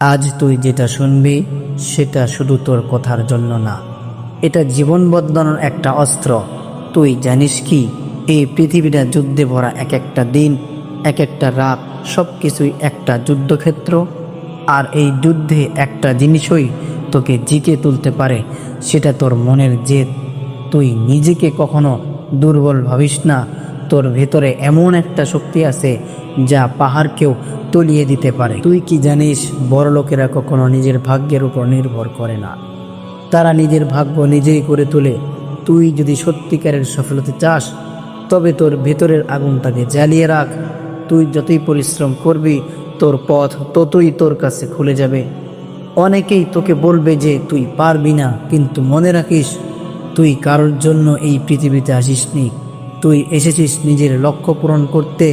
আজ তুই যেটা শুনবি সেটা শুধু তোর কথার জন্য না, এটা জীবন বদলানোর একটা অস্ত্র। তুই জানিস কি, এই পৃথিবীটা যুদ্ধে ভরা, এক একটা দিন, এক একটা রাত, সব কিছুই একটা যুদ্ধক্ষেত্র। আর এই যুদ্ধে একটা জিনিসই তোকে জিতে তুলতে পারে, সেটা তোর মনের জেদ। তুই নিজেকে কখনো দুর্বল ভাবিস না। তোর ভেতরে এমন একটা শক্তি আছে যা পাহাড়কেও তলিয়ে দিতে পারে। তুই কি জানিস, বড় লোকেরা কখনো নিজের ভাগ্যের উপর নির্ভর করে না, তারা নিজের ভাগ্য নিজেই করে তোলে। তুই যদি সত্যিকারের সফলতা চাস, তবে তোর ভেতরের আগুনটাকে জ্বালিয়ে রাখ। তুই যতই পরিশ্রম করবি, তোর পথ ততই তোর কাছে খুলে যাবে। অনেকেই তোকে বলবে যে তুই পারবি না, কিন্তু মনে রাখিস, তুই কারোর জন্য এই পৃথিবীতে আসিসনি, তুই এসেছিস নিজের লক্ষ্য পূরণ করতে।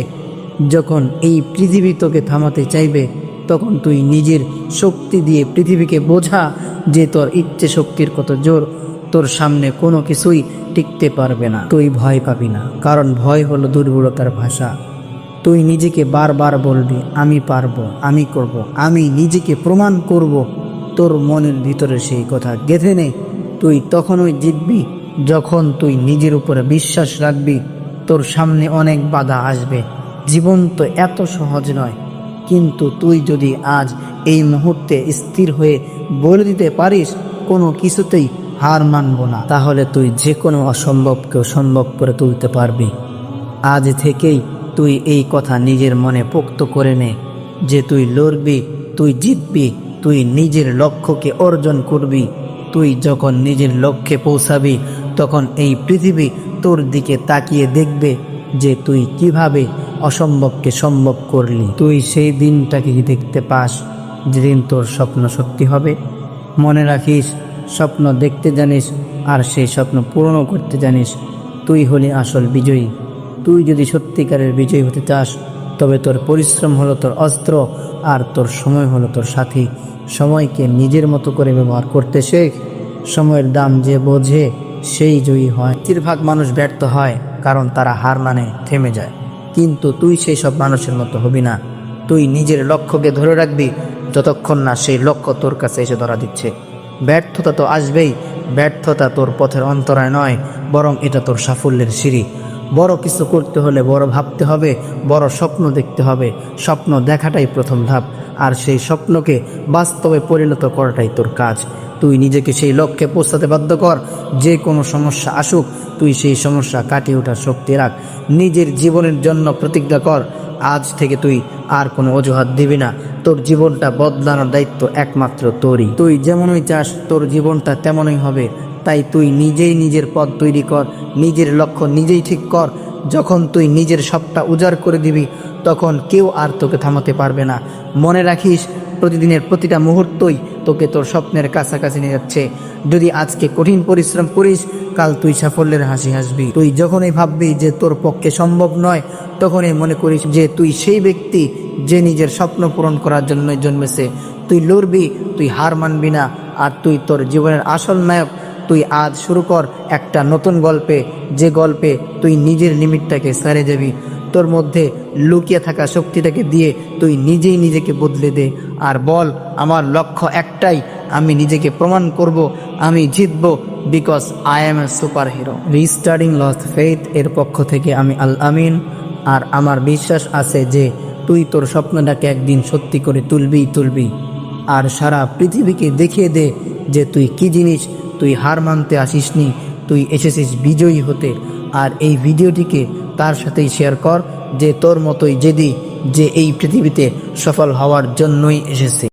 যখন এই পৃথিবী তোকে থামাতে চাইবে, তখন তুই নিজের শক্তি দিয়ে পৃথিবীকে বোঝা যে তোর ইচ্ছে শক্তির কত জোর। তোর সামনে কোনো কিছুই টিকতে পারবে না। তুই ভয় পাবি না, কারণ ভয় হলো দুর্বলতার ভাষা। তুই নিজেকে বারবার বলবি, আমি পারবো, আমি করব, আমি নিজেকে প্রমাণ করব। তোর মনের ভিতরে সেই কথা গেঁথে নে। তুই তখনই জিতবি যখন তুই নিজের উপরে বিশ্বাস রাখবি। তোর সামনে অনেক বাধা আসবে, জীবন তো এত সহজ নয়, কিন্তু তুই যদি আজ এই মুহূর্তে স্থির হয়ে বলে দিতে পারিস, কোনো কিছুতেই হার মানব না, তাহলে তুই যে কোনো অসম্ভবকেও সম্ভব করে তুলতে পারবি। আজ থেকেই তুই এই কথা নিজের মনে পোক্ত করে নে যে তুই লড়বি, তুই জিতবি, তুই নিজের লক্ষ্যকে অর্জন করবি। তুই যখন নিজের লক্ষ্যে পৌঁছাবি, তখন এই পৃথিবী তোর দিকে তাকিয়ে দেখবে যে তুই কিভাবে অসম্ভবকে সম্ভব করলি। তুই সেই দিনটাকে দেখতে পাস যেদিন তোর স্বপ্ন সত্যি হবে। মনে রাখিস, স্বপ্ন দেখতে জানিস আর সেই স্বপ্ন পূরণও করতে জানিস, তুই হলি আসল বিজয়ী। তুই যদি সত্যিকারের বিজয়ী হতে চাস, তবে তোর পরিশ্রম হলো তোর অস্ত্র, আর তোর সময় হলো তোর সাথী। সময়কে নিজের মতো করে ব্যবহার করতে শেখ। সময়ের দাম যে বোঝে সেই জয়ী হয়। বেশিরভাগ মানুষ ব্যর্থ হয় কারণ তারা হার মানে থেমে যায়, কিন্তু তুই সেই সব মানুষের মতো হবি না। তুই নিজের লক্ষ্যকে ধরে রাখবি যতক্ষণ না সেই লক্ষ্য তোর কাছে এসে ধরা দিচ্ছে। ব্যর্থতা তো আসবেই, ব্যর্থতা তোর পথের অন্তরায় নয়, বরং এটা তোর সাফল্যের সিঁড়ি। বড় কিছু করতে হলে বড় ভাবতে হবে, বড় স্বপ্ন দেখতে হবে। স্বপ্ন দেখাটাই প্রথম ধাপ, আর সেই স্বপ্নকে বাস্তবে পরিণত করাটাই তোর কাজ। তুই নিজেকে সেই লক্ষ্যে পৌঁছাতে বাধ্য কর। যে কোনো সমস্যা আসুক, তুই সেই সমস্যা কাটিয়ে ওঠার শক্তি রাখ। নিজের জীবনের জন্য প্রতিজ্ঞা কর, আজ থেকে তুই আর কোনো অজুহাত দিবি না। তোর জীবনটা বদলানোর দায়িত্ব একমাত্র তোরই। তুই যেমনই চাস তোর জীবনটা তেমনই হবে। তাই তুই নিজেই নিজের পথ তৈরি কর, নিজের লক্ষ্য নিজেই ঠিক কর। যখন তুই নিজের সবটা উজাড় করে দিবি, তখন কেউ আর তোকে থামাতে পারবে না। মনে রাখিস, প্রতিদিনের প্রতিটা মুহূর্তই তোকে তোর স্বপ্নের কাছাকাছি নিয়ে যাচ্ছে। যদি আজকে কঠিন পরিশ্রম করিস, কাল তুই সাফল্যের হাসি হাসবি। তুই যখনই ভাববি যে তোর পক্ষে সম্ভব নয়, তখনই মনে করিস যে তুই সেই ব্যক্তি যে নিজের স্বপ্ন পূরণ করার জন্য জন্মেছে। তুই লড়বি, তুই হার মানবি না, আর তুই তোর জীবনের আসল নায়ক। তুই আজ শুরু কর একটা নতুন গল্পে, যে গল্পে তুই নিজের লিমিটটাকে ছেড়ে যাবি। তোর মধ্যে লুকিয়ে থাকা শক্তিটাকে দিয়ে তুই নিজেই নিজেকে বদলে দে, আর বল, আমার লক্ষ্য একটাই, আমি নিজেকে প্রমাণ করব, আমি জিতব, because I am a super hero. Restarting lost faith এর পক্ষ থেকে আমি আল আমিন, আর আমার বিশ্বাস আছে যে তুই তোর স্বপ্নটাকে একদিন সত্যি করে তুলবি। আর সারা পৃথিবীকে দেখিয়ে দে যে তুই কি জিনিস। তুই হার মানতে আসিসনি, তুই এসেছিস বিজয়ী হতে। আর এই ভিডিওটিকে তার সাথেই শেয়ার কর যে তোর মতোই জেদি, যে এই পৃথিবীতে সফল হওয়ার জন্যই এসেছে।